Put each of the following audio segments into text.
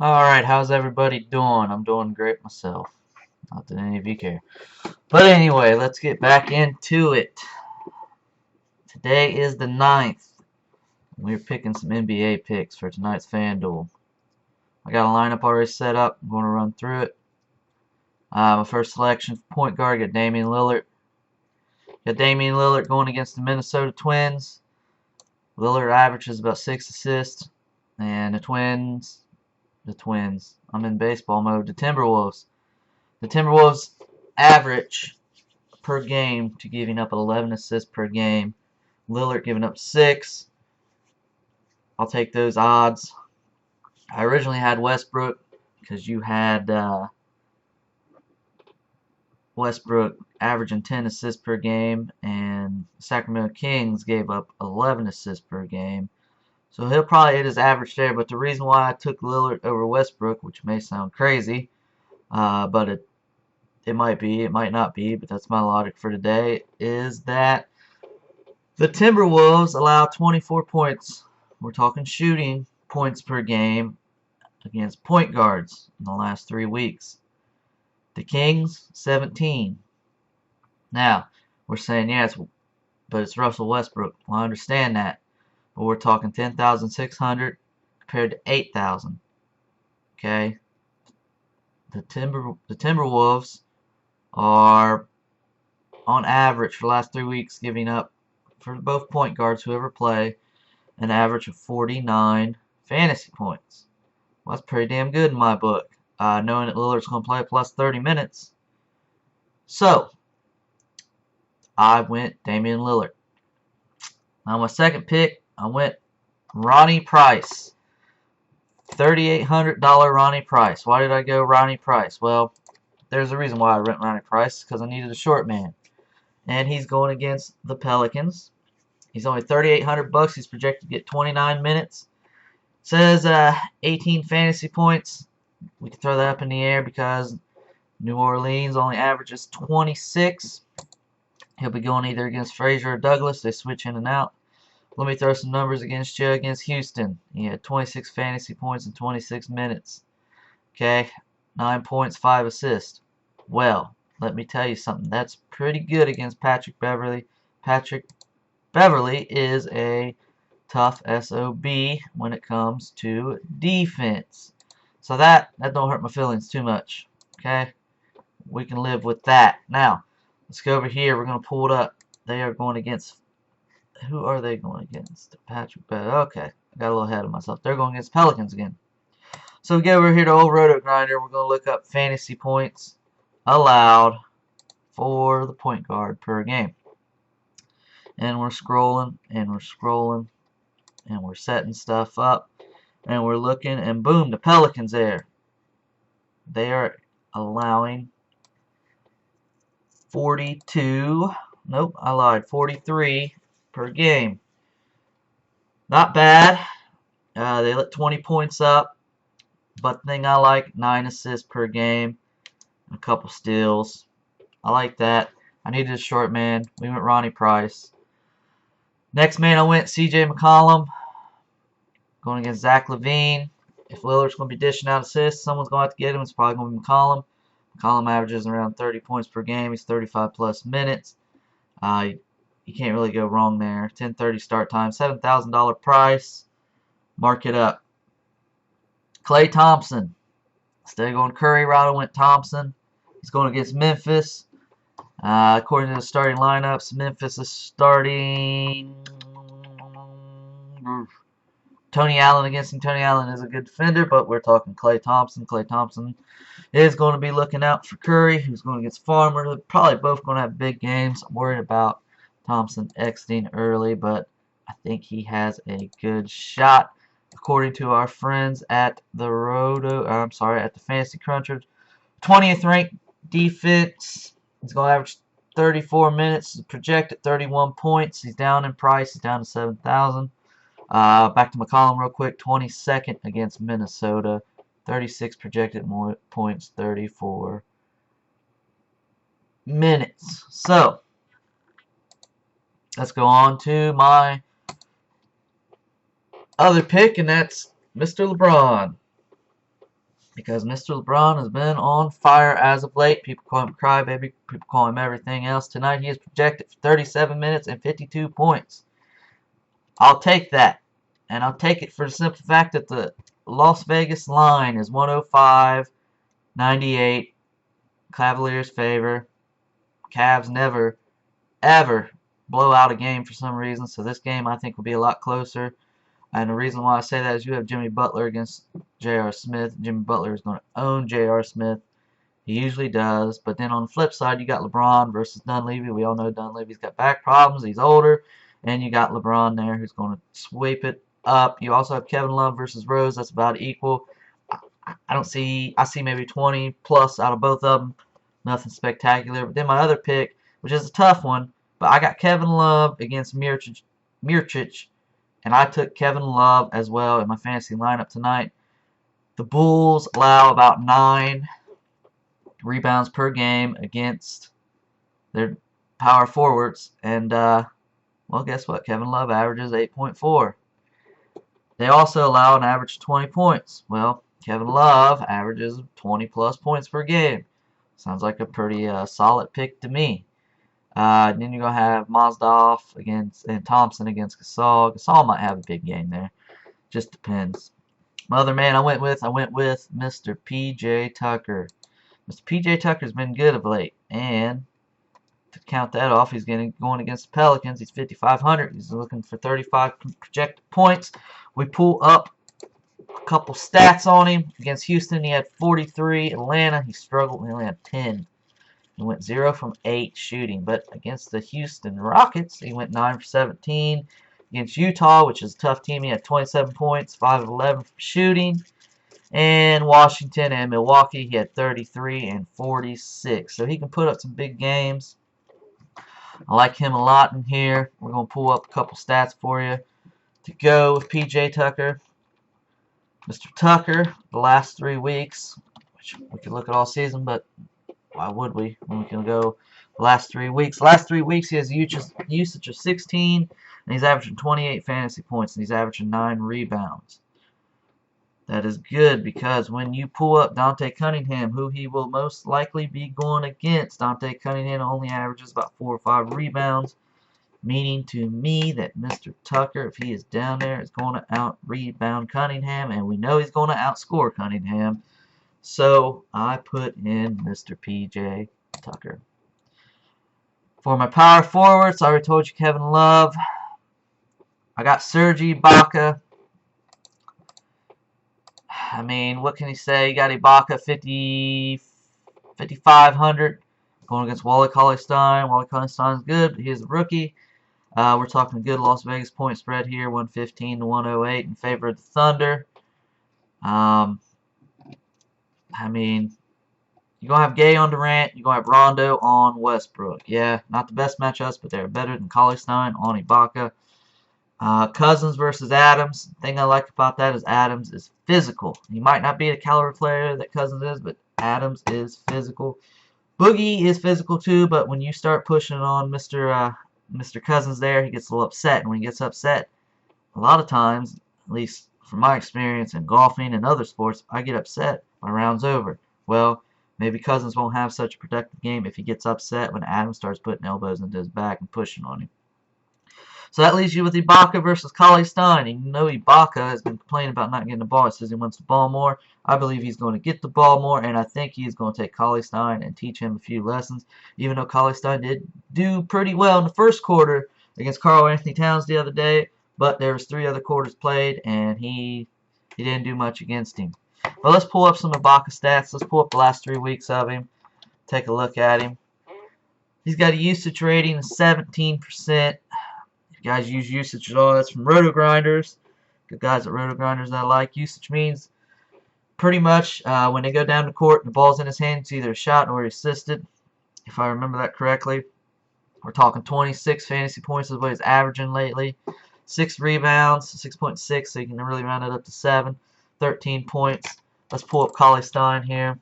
Alright, how's everybody doing? I'm doing great myself. Not that any of you care. But anyway, let's get back into it. Today is the 9th. We're picking some NBA picks for tonight's FanDuel. I got a lineup already set up. I'm going to run through it. My first selection for point guard, got Damian Lillard. Got Damian Lillard going against the Minnesota Twins. Lillard averages about 6 assists. And the Twins, I'm in baseball mode. The Timberwolves average per game to giving up 11 assists per game. Lillard giving up 6. I'll take those odds. I originally had Westbrook because you had Westbrook averaging 10 assists per game, and Sacramento Kings gave up 11 assists per game. So he'll probably hit his average there, but the reason why I took Lillard over Westbrook, which may sound crazy, but it might be, it might not be, but that's my logic for today, is that the Timberwolves allow 24 points. We're talking shooting points per game against point guards in the last 3 weeks. The Kings, 17. Now, we're saying, yes, but it's Russell Westbrook. Well, I understand that. But we're talking 10,600 compared to 8,000. Okay? The Timberwolves are, on average, for the last 3 weeks, giving up, for both point guards, whoever play, an average of 49 fantasy points. Well, that's pretty damn good in my book, knowing that Lillard's going to play plus 30 minutes. So, I went Damian Lillard. Now, my second pick, I went Ronnie Price. $3,800 Ronnie Price. Why did I go Ronnie Price? Well, there's a reason why I went Ronnie Price, because I needed a short man. And he's going against the Pelicans. He's only $3,800. He's projected to get 29 minutes. Says 18 fantasy points. We can throw that up in the air because New Orleans only averages 26. He'll be going either against Frazier or Douglas. They switch in and out. Let me throw some numbers against you. Against Houston, he had 26 fantasy points in 26 minutes. Okay, 9 points, 5 assists. Well, let me tell you something. That's pretty good against Patrick Beverly. Patrick Beverly is a tough SOB when it comes to defense. So that don't hurt my feelings too much. Okay, we can live with that. Now, let's go over here. We're going to pull it up. They are going against, who are they going against? Patrick Beverly. Okay, I got a little ahead of myself. They're going against Pelicans again. So we get over here to old Roto Grinder. We're going to look up fantasy points allowed for the point guard per game. And we're scrolling, and we're scrolling, and we're setting stuff up, and we're looking, and boom, the Pelicans there. They are allowing 42, nope, I lied, 43 per game. Not bad. They let 20 points up, but the thing I like, 9 assists per game, a couple steals. I like that. I needed a short man. We went Ronnie Price. Next man, I went C.J. McCollum, going against Zach LaVine. If Lillard's going to be dishing out assists, someone's going to have to get him. It's probably going to be McCollum. McCollum averages around 30 points per game. He's 35 plus minutes. You can't really go wrong there. 10:30 start time. $7,000 price. Mark it up. Klay Thompson. Instead of going Curry route, I went Thompson. He's going against Memphis. According to the starting lineups, Memphis is starting Tony Allen against him. Tony Allen is a good defender, but we're talking Klay Thompson. Klay Thompson is going to be looking out for Curry, who's going against Farmer. They're probably both going to have big games. I'm worried about Thompson exiting early, but I think he has a good shot. According to our friends at the at the Fantasy Cruncher, 20th ranked defense. He's going to average 34 minutes, projected 31 points. He's down in price. He's down to 7,000. Back to McCollum real quick. 22nd against Minnesota. 36 projected points, 34 minutes. So, let's go on to my other pick, and that's Mr. LeBron. because Mr. LeBron has been on fire as of late. People call him crybaby. People call him everything else. Tonight he is projected for 37 minutes and 52 points. I'll take that. And I'll take it for the simple fact that the Las Vegas line is 105.98. Cavaliers favor. Cavs never, ever blow out a game for some reason. So this game I think will be a lot closer. And the reason why I say that is you have Jimmy Butler against J.R. Smith. Jimmy Butler is going to own J.R. Smith. He usually does. But then on the flip side, you got LeBron versus Dunleavy. We all know Dunleavy's got back problems. He's older. And you got LeBron there who's going to sweep it up. You also have Kevin Love versus Rose. That's about equal. I see maybe 20 plus out of both of them. Nothing spectacular. But then my other pick, which is a tough one, but I got Kevin Love against Mirčić, and I took Kevin Love as well in my fantasy lineup tonight. The Bulls allow about 9 rebounds per game against their power forwards, and well, guess what? Kevin Love averages 8.4. They also allow an average of 20 points. Well, Kevin Love averages 20 plus points per game. Sounds like a pretty solid pick to me. Then you're going to have Mazdov and Thompson against Gasol. Gasol might have a big game there. Just depends. My other man I went with Mr. P.J. Tucker. Mr. P.J. Tucker's been good of late. And to count that off, he's going against the Pelicans. He's 5,500. He's looking for 35 projected points. We pull up a couple stats on him. Against Houston, he had 43. Atlanta, he struggled. He only had 10. He went 0 from 8 shooting. But against the Houston Rockets, he went 9 for 17. Against Utah, which is a tough team, he had 27 points, 5 of 11 for shooting. And Washington and Milwaukee, he had 33 and 46. So he can put up some big games. I like him a lot in here. We're going to pull up a couple stats for you to go with P.J. Tucker. Mr. Tucker, the last 3 weeks, which we could look at all season, but why would we when we can go the last 3 weeks? Last 3 weeks, he has usage of 16, and he's averaging 28 fantasy points, and he's averaging 9 rebounds. That is good because when you pull up Dante Cunningham, who he will most likely be going against, Dante Cunningham only averages about 4 or 5 rebounds, meaning to me that Mr. Tucker, if he is down there, is going to out-rebound Cunningham, and we know he's going to outscore Cunningham. So I put in Mr. P.J. Tucker. For my power forwards, I already told you Kevin Love. I got Serge Ibaka. I mean, what can he say? You got Ibaka 5,500 going against Wally Cauley-Stein. Wally Cauley-Stein is good, but he is a rookie. We're talking a good Las Vegas point spread here, 115 to 108 in favor of the Thunder. I mean, you're going to have Gay on Durant. You're going to have Rondo on Westbrook. Yeah, not the best matchups, but they're better than Cauley-Stein on Ibaka. Cousins versus Adams. The thing I like about that is Adams is physical. He might not be the caliber player that Cousins is, but Adams is physical. Boogie is physical too, but when you start pushing on Mr. Cousins there, he gets a little upset. And when he gets upset, a lot of times, at least from my experience in golfing and other sports, I get upset. My round's over. Well, maybe Cousins won't have such a productive game if he gets upset when Adams starts putting elbows into his back and pushing on him. So that leaves you with Ibaka versus Cauley-Stein. You know Ibaka has been complaining about not getting the ball. He says he wants the ball more. I believe he's going to get the ball more, and I think he's going to take Cauley-Stein and teach him a few lessons. Even though Cauley-Stein did do pretty well in the first quarter against Karl Anthony Towns the other day, but there was 3 other quarters played, and he didn't do much against him. But let's pull up some Ibaka stats. Let's pull up the last 3 weeks of him. Take a look at him. He's got a usage rating of 17%. Guys use usage at all. That's from Roto Grinders. Good guys at Roto Grinders that I like. Usage means pretty much when they go down the court and the ball's in his hand, it's either a shot or assisted. If I remember that correctly. We're talking 26 fantasy points is what he's averaging lately. 6 rebounds, 6.6, so you can really round it up to 7. 13 points. Let's pull up Cauley-Stein here.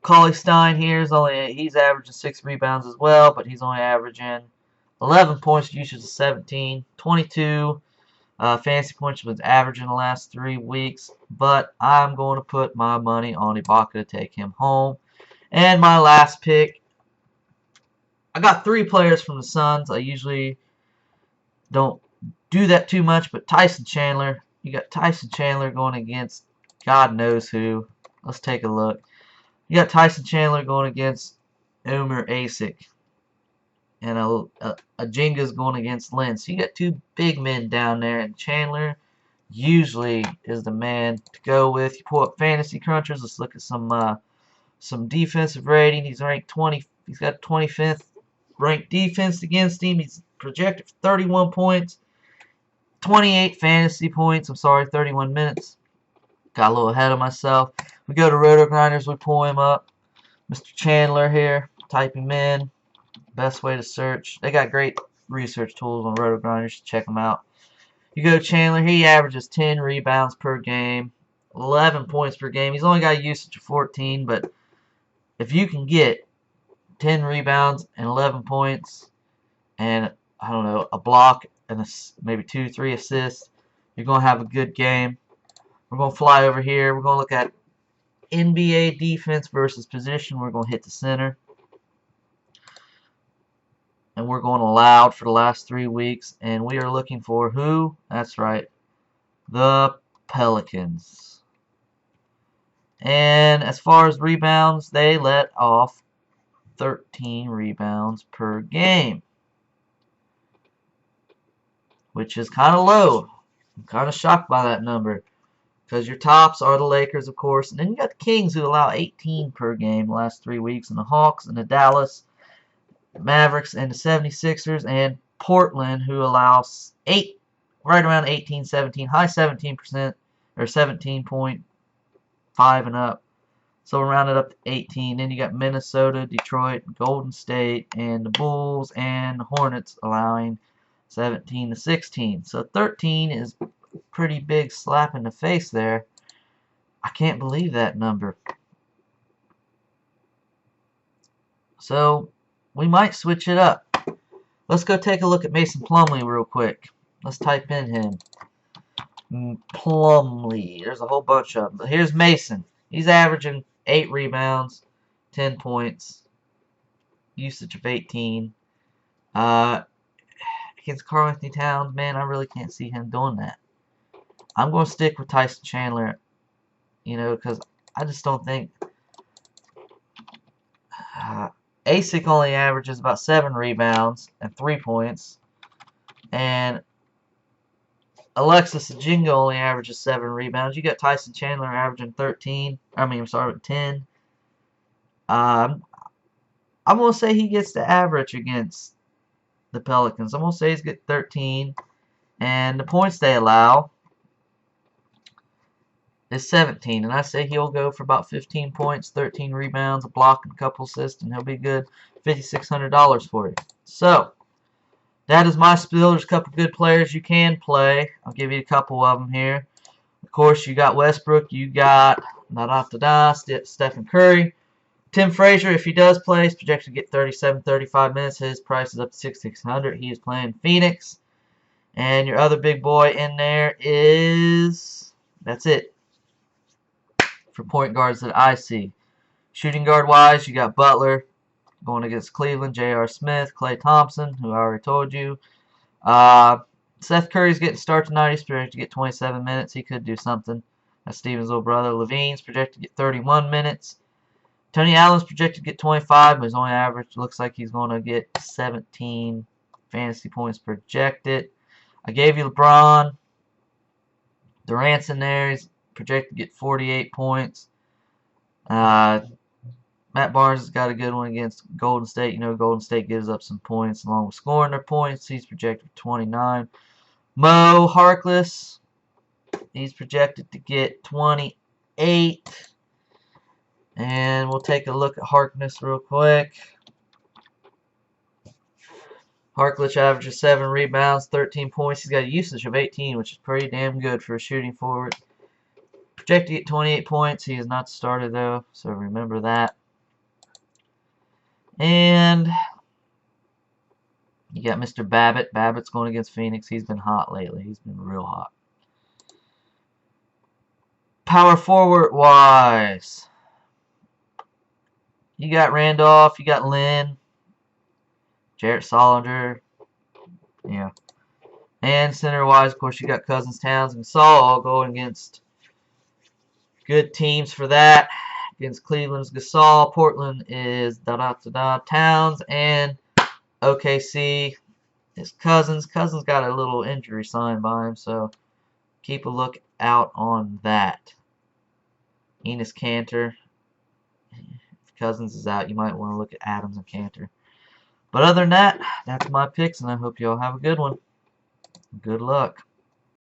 Cauley-Stein here he's averaging 6 rebounds as well, but he's only averaging 11 points, usage of 17, 22 Fantasy points was average in the last 3 weeks, but I'm going to put my money on Ibaka to take him home. And my last pick, I got 3 players from the Suns. I usually don't do that too much, but Tyson Chandler. You got Tyson Chandler going against God knows who. Let's take a look. You got Tyson Chandler going against Omer Asik. And a Jenga's going against Lynn. So you got 2 big men down there, and Chandler usually is the man to go with. You pull up Fantasy Crunchers. Let's look at some defensive rating. He's ranked 20. He's got 25th ranked defense against him. He's projected for 31 points, 28 fantasy points. I'm sorry, 31 minutes. Got a little ahead of myself. We go to Roto Grinders. We pull him up. Mr. Chandler here. Type him in. Best way to search. They got great research tools on Roto Grinders. Check them out. You go to Chandler. He averages 10 rebounds per game, 11 points per game. He's only got a usage of 14, but if you can get 10 rebounds and 11 points and, I don't know, a block and maybe 2-3 assists, you're going to have a good game. We're going to fly over here. We're going to look at NBA defense versus position. We're going to hit the center. And we're going allowed for the last 3 weeks. And we are looking for who? That's right. The Pelicans. And as far as rebounds, they let off 13 rebounds per game, which is kind of low. I'm kind of shocked by that number, because your tops are the Lakers, of course, and then you got the Kings, who allow 18 per game the last 3 weeks, and the Hawks and the Dallas Mavericks and the 76ers, and Portland, who allows right around 18, 17, high 17%, or 17.5 and up. So we'll round it up to 18. Then you got Minnesota, Detroit, Golden State, and the Bulls and the Hornets allowing 17 to 16. So 13 is a pretty big slap in the face there. I can't believe that number. So we might switch it up. Let's go take a look at Mason Plumlee real quick. Let's type in him. Plumlee. There's a whole bunch of them. But here's Mason. He's averaging 8 rebounds, 10 points, usage of 18. Against Karl Anthony Towns, man, I really can't see him doing that. I'm going to stick with Tyson Chandler, because I just don't think... Asik only averages about 7 rebounds and 3 points. And Alexis Ajinga only averages 7 rebounds. You got Tyson Chandler averaging 10. I'm going to say he gets the average against the Pelicans. I'm going to say he's got 13. And the points they allow is 17. And I say he'll go for about 15 points, 13 rebounds, a block, and a couple assists, and he'll be good. $5,600 for you. So, that is my spiel. There's a couple good players you can play. I'll give you a couple of them here. Of course, you got Westbrook. You got Stephen Curry. Tim Frazier, if he does play, he's projected to get 37, 35 minutes. His price is up to $6,600. He is playing Phoenix. And your other big boy in there is... That's it for point guards that I see. Shooting guard wise, you got Butler going against Cleveland, J.R. Smith, Klay Thompson, who I already told you. Seth Curry's getting started tonight. He's projected to get 27 minutes. He could do something. That's Steven's little brother. Levine's projected to get 31 minutes. Tony Allen's projected to get 25, but his only average looks like he's going to get 17 fantasy points projected. I gave you LeBron. Durant's in there. He's projected to get 48 points. Matt Barnes has got a good one against Golden State. Golden State gives up some points along with scoring their points. He's projected for 29. Mo Harkless, he's projected to get 28. And we'll take a look at Harkness real quick. Harkless averages 7 rebounds, 13 points. He's got a usage of 18, which is pretty damn good for a shooting forward. Projected to get 28 points. He is not started, though, so remember that. And You got Mr. Babbitt. Babbitt's going against Phoenix. He's been hot lately. He's been real hot. Power forward wise, you got Randolph. You got Lynn. Jarrett Solinger. Yeah. And center-wise, of course, you got Cousins, Towns, and Saul all going against good teams for that. Against Cleveland's Gasol. Portland is Towns. And OKC is Cousins. Cousins got a little injury sign by him, so keep a look out on that. Enes Kanter. If Cousins is out, you might want to look at Adams and Kanter. But other than that, that's my picks, and I hope you all have a good one. Good luck.